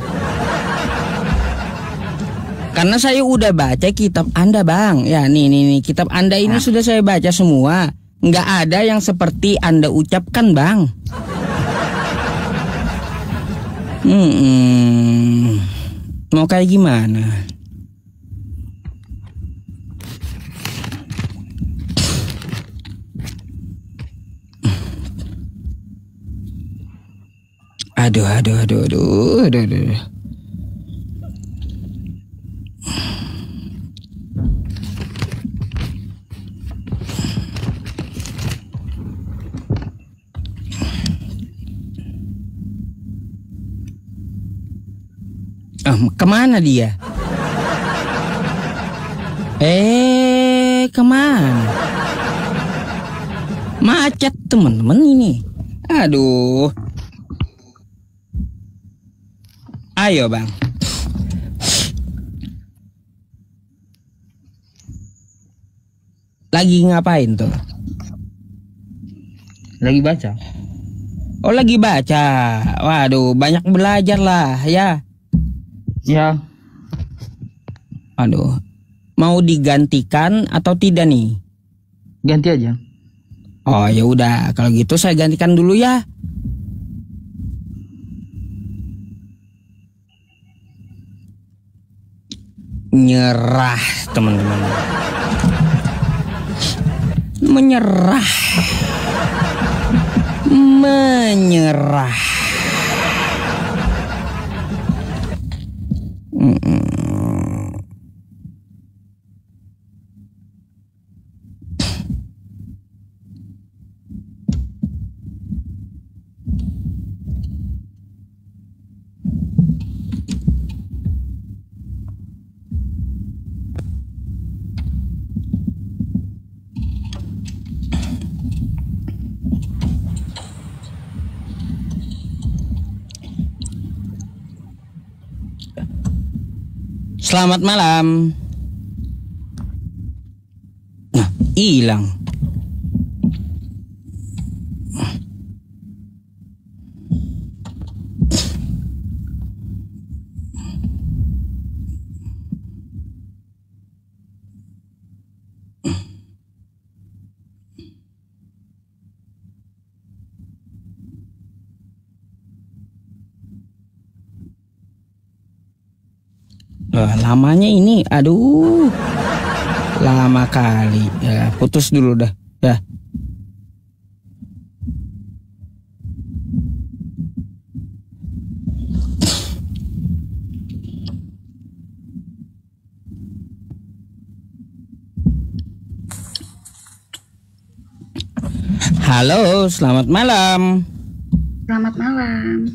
Karena saya udah baca kitab Anda, Bang. Ya, nih kitab Anda ini sudah saya baca semua. Nggak ada yang seperti Anda ucapkan, Bang. Mau kayak gimana? Aduh. Kemana dia? Kemana? Macet teman-teman ini. Aduh. Ayo, Bang. Lagi ngapain tuh? Lagi baca. Oh, lagi baca. Waduh, banyak belajar lah ya. Ya. Aduh. Mau digantikan atau tidak nih? Ganti aja. Oh, ya udah. Kalau gitu saya gantikan dulu ya. Nyerah, teman-teman. Menyerah. Selamat malam. Nah, hilang. Lamanya ini, aduh, lama kali. Ya, putus dulu dah. Ya. Halo, selamat malam. Selamat malam.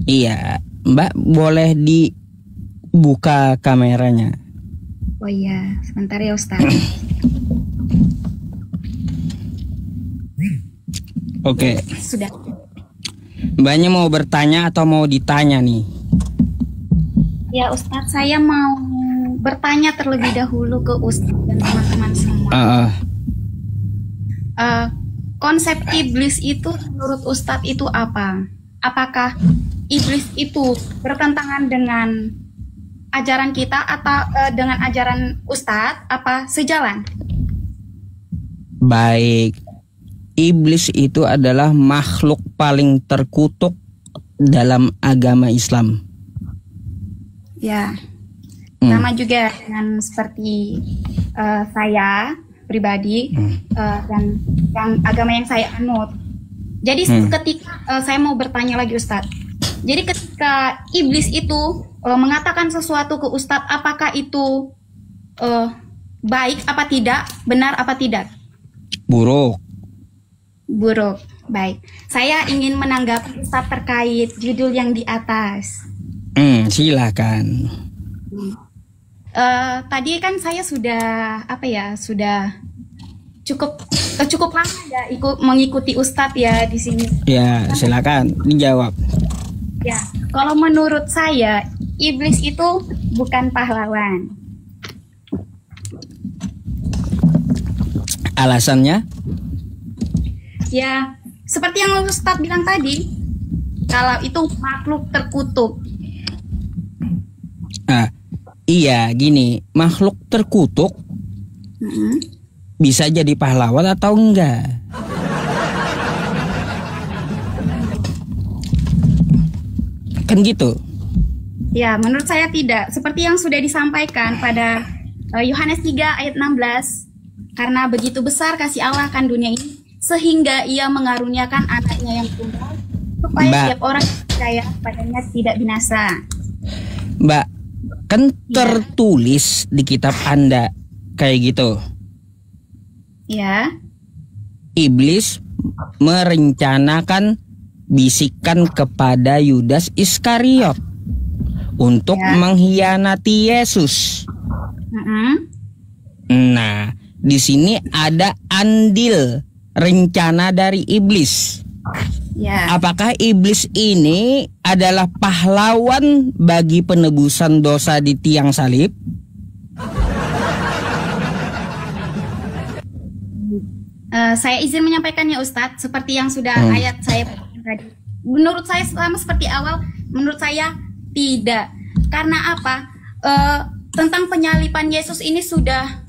Iya, Mbak boleh dibuka kameranya. Oh iya, sebentar ya Ustaz. Oke. Sudah. Mbaknya mau bertanya atau mau ditanya nih? Ya Ustaz, saya mau bertanya terlebih dahulu ke Ustaz dan teman-teman semua. Konsep iblis itu menurut Ustadz itu apa? Apakah iblis itu bertentangan dengan ajaran kita atau dengan ajaran Ustadz? Apa sejalan? Baik, iblis itu adalah makhluk paling terkutuk dalam agama Islam. Ya, sama juga dengan seperti saya pribadi dan yang agama yang saya anut. Jadi ketika saya mau bertanya lagi Ustadz, jadi ketika iblis itu mengatakan sesuatu ke Ustadz, apakah itu baik apa tidak, benar apa tidak? Buruk. Buruk, baik. Saya ingin menanggapi Ustadz terkait judul yang di atas. Silakan. Tadi kan saya sudah sudah cukup lama ya mengikuti Ustadz ya di sini. Ya, silakan dijawab. Ya, kalau menurut saya iblis itu bukan pahlawan. Alasannya? Ya, seperti yang Ustadz bilang tadi, kalau itu makhluk terkutuk. Iya, gini, makhluk terkutuk bisa jadi pahlawan atau enggak? Kan gitu. Ya, menurut saya tidak. Seperti yang sudah disampaikan pada Yohanes 3 ayat 16. Karena begitu besar kasih Allah akan dunia ini, sehingga ia mengaruniakan anaknya yang tunggal, supaya setiap orang percaya padanya tidak binasa. Mbak, kan tertulis di kitab Anda kayak gitu. Ya. Iblis merencanakan bisikan kepada Yudas Iskariot untuk mengkhianati Yesus. Nah, di sini ada andil rencana dari iblis. Ya. Apakah iblis ini adalah pahlawan bagi penebusan dosa di tiang salib? Saya izin menyampaikannya Ustadz, seperti yang sudah ayat saya tadi. Menurut saya sama seperti awal, menurut saya tidak. Karena apa? Tentang penyalipan Yesus ini sudah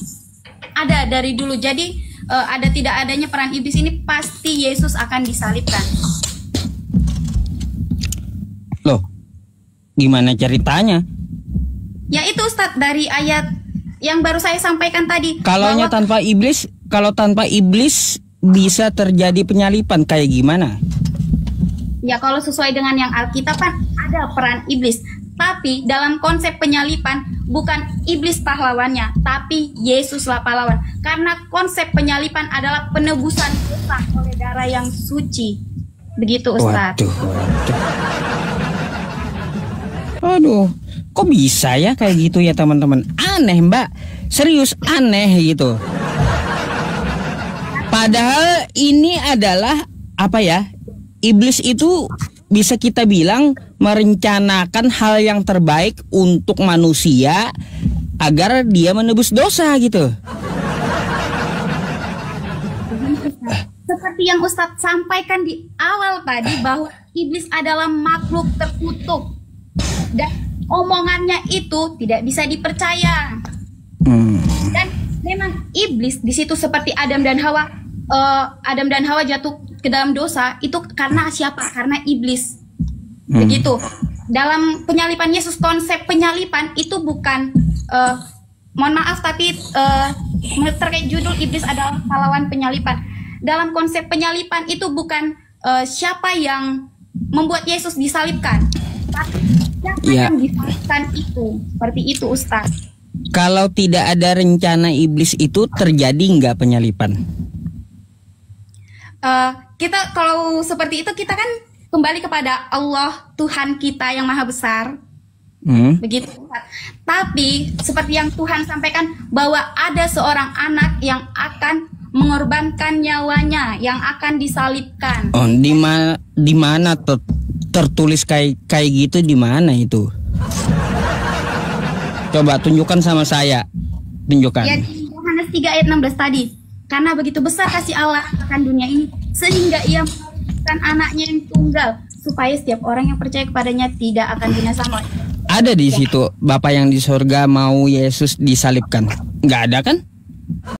ada dari dulu. Jadi ada tidak adanya peran iblis ini, pasti Yesus akan disalibkan. Loh, gimana ceritanya? Ya itu Ustadz, dari ayat yang baru saya sampaikan tadi. Kalau tanpa iblis bisa terjadi penyalipan kayak gimana? Ya kalau sesuai dengan yang Alkitab kan ada peran iblis. Tapi dalam konsep penyalipan bukan iblis pahlawannya, tapi Yesuslah pahlawan. Karena konsep penyalipan adalah penebusan dosa oleh darah yang suci. Begitu Ustadz. Aduh, kok bisa ya kayak gitu ya teman-teman? Aneh Mbak, serius aneh gitu. Padahal ini adalah apa ya? Iblis itu bisa kita bilang merencanakan hal yang terbaik untuk manusia agar dia menebus dosa gitu. Seperti yang Ustadz sampaikan di awal tadi, bahwa iblis adalah makhluk terkutuk dan omongannya itu tidak bisa dipercaya. Dan memang iblis di situ seperti Adam dan Hawa jatuh ke dalam dosa itu karena siapa? Karena iblis. Begitu. Dalam penyalipan Yesus, konsep penyalipan itu bukan mohon maaf tapi terkait judul iblis adalah pahlawan penyalipan. Dalam konsep penyalipan itu bukan siapa yang membuat Yesus disalibkan, tapi siapa yang disalibkan itu. Seperti itu Ustaz. Kalau tidak ada rencana iblis itu terjadi nggak penyalipan? Kita kalau seperti itu kita kan kembali kepada Allah Tuhan kita yang maha besar. Begitu. Tapi seperti yang Tuhan sampaikan bahwa ada seorang anak yang akan mengorbankan nyawanya, yang akan disalibkan. Oh, di mana tertulis kayak gitu, di mana itu? Coba tunjukkan sama saya. Tunjukkan. Ya, di Yohanes 3 ayat 16 tadi. Karena begitu besar kasih Allah akan dunia ini, sehingga ia memberikan anaknya yang tunggal, supaya setiap orang yang percaya kepadanya tidak akan binasa. Ada di situ Bapak yang di surga mau Yesus disalibkan? Nggak ada kan?